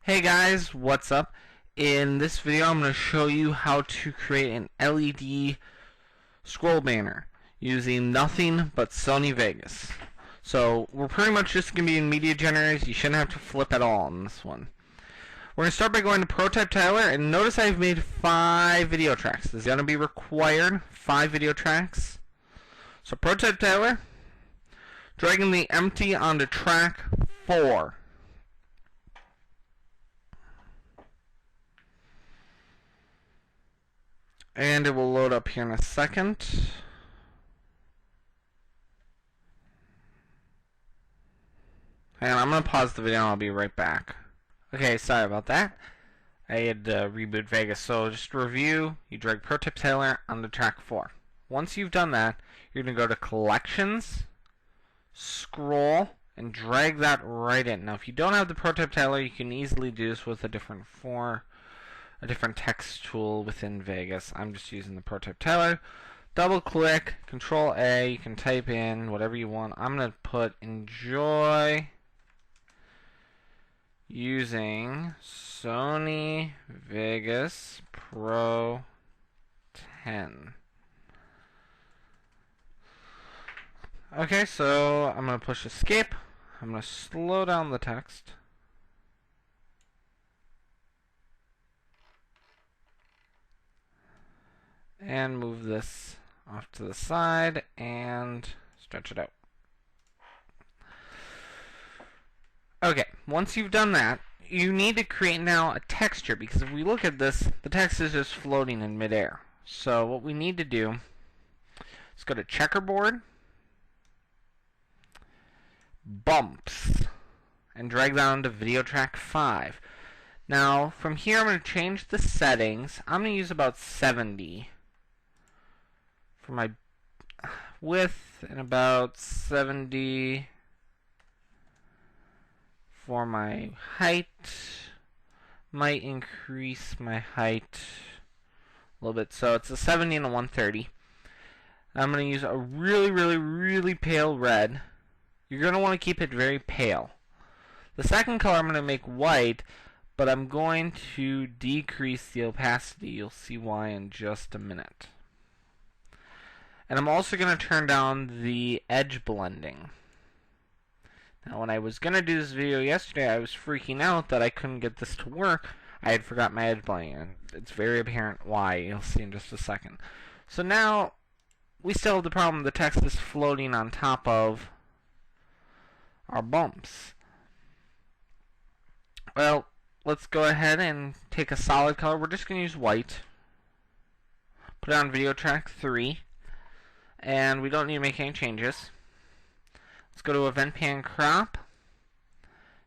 Hey guys, what's up? In this video I'm going to show you how to create an LED scroll banner using nothing but Sony Vegas. So we're pretty much just going to be in media generators. You shouldn't have to flip at all on this one. We're going to start by going to Prototype Tiler, and notice I've made 5 video tracks. This is going to be required, 5 video tracks. So Prototype Tiler, dragging the empty onto track 4. And it will load up here in a second. Hang on, I'm going to pause the video and I'll be right back. Okay, sorry about that. I had to reboot Vegas. So just to review, you drag Prototype Tiler onto track 4. Once you've done that, you're going to go to Collections, Scroll, and drag that right in. Now if you don't have the Prototype Tiler, you can easily do this with a different text tool within Vegas. I'm just using the Prototype Tiler. Double click, Control A, you can type in whatever you want. I'm going to put enjoy using Sony Vegas Pro 10. Okay, so I'm going to push escape. I'm going to slow down the text. And move this off to the side and stretch it out. Okay, once you've done that, you need to create now a texture, because if we look at this, the text is just floating in midair. So what we need to do is go to Checkerboard, Bumps, and drag that onto Video Track 5. Now, from here I'm going to change the settings. I'm going to use about 70 for my width and about 70 for my height. Might increase my height a little bit, so it's a 70 and a 130. I'm going to use a really pale red. You're going to want to keep it very pale. The second color I'm going to make white, but I'm going to decrease the opacity. You'll see why in just a minute. And I'm also going to turn down the edge blending. Now when I was going to do this video yesterday, I was freaking out that I couldn't get this to work. I had forgot my edge blending, and it's very apparent why. You'll see in just a second. So now we still have the problem the text is floating on top of our bumps. Well, let's go ahead and take a solid color. We're just going to use white. Put it on Video Track 3. And we don't need to make any changes. Let's go to Event Pan Crop.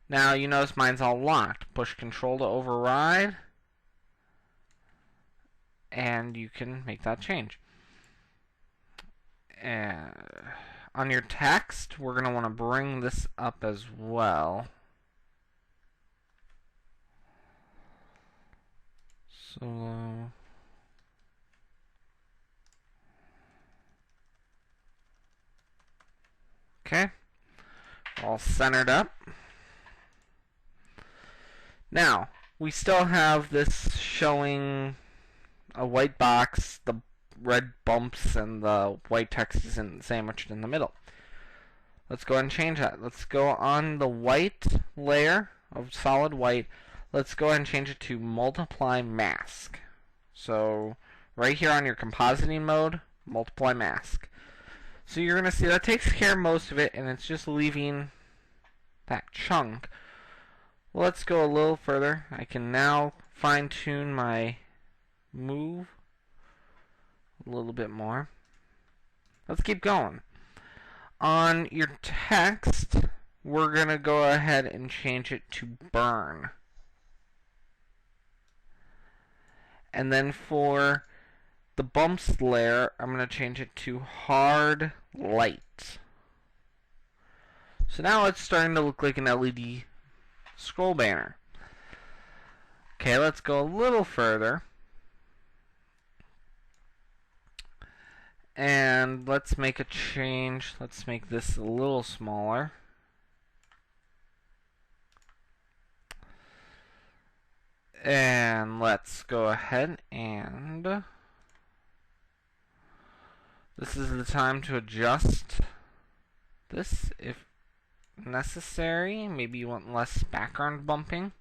Now you notice mine's all locked. Push Control to override, and you can make that change. On your text, we're going to want to bring this up as well. So okay, all centered up. Now, we still have this showing a white box, the red bumps, and the white text isn't sandwiched in the middle. Let's go ahead and change that. Let's go on the white layer of solid white. Let's go ahead and change it to Multiply Mask. So, right here on your compositing mode, Multiply Mask. So you're going to see that takes care of most of it, and it's just leaving that chunk. Well, let's go a little further. I can now fine-tune my move a little bit more. Let's keep going. On your text, we're going to go ahead and change it to burn. And then for the bumps layer, I'm going to change it to hard light. So now it's starting to look like an LED scroll banner. Okay, let's go a little further. And let's make a change. Let's make this a little smaller. And let's go ahead and this is the time to adjust this if necessary. Maybe you want less background bumping.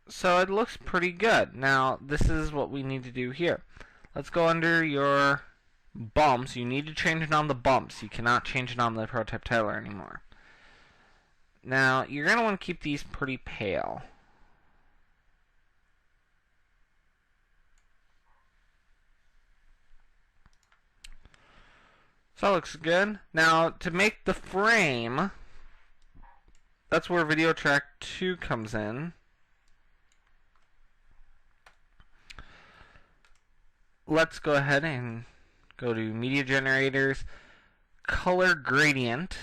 So it looks pretty good. Now this is what we need to do here. Let's go under your bumps. You need to change it on the bumps. You cannot change it on the prototype tiler anymore. Now you're going to want to keep these pretty pale. So that looks good. Now, to make the frame, that's where video track 2 comes in. Let's go ahead and go to Media Generators, Color Gradient,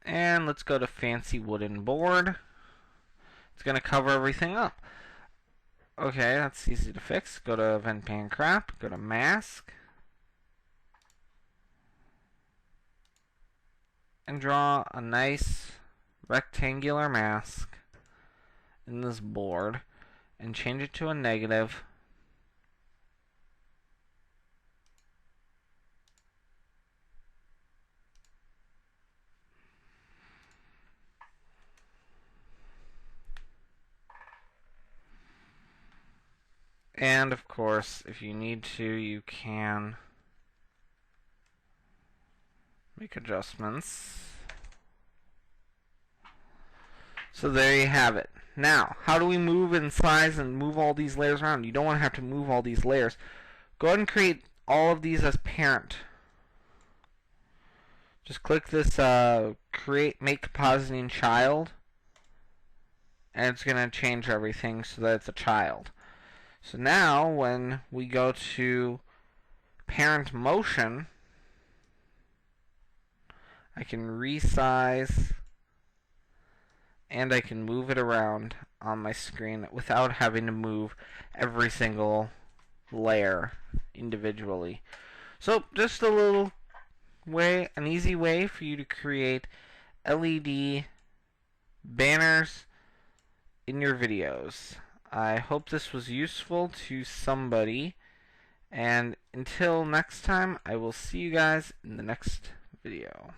and let's go to Fancy Wooden Board. It's going to cover everything up. Okay, that's easy to fix. Go to Event Pan Crop, go to Mask, and draw a nice rectangular mask in this board and change it to a negative. And of course, if you need to, you can make adjustments. So there you have it. Now, how do we move in size and move all these layers around? You don't want to have to move all these layers. Go ahead and create all of these as parent. Just click this make compositing child, and it's going to change everything so that it's a child. So now when we go to parent motion, I can resize and I can move it around on my screen without having to move every single layer individually. So just a little way, an easy way for you to create LED banners in your videos. I hope this was useful to somebody, and until next time, I will see you guys in the next video.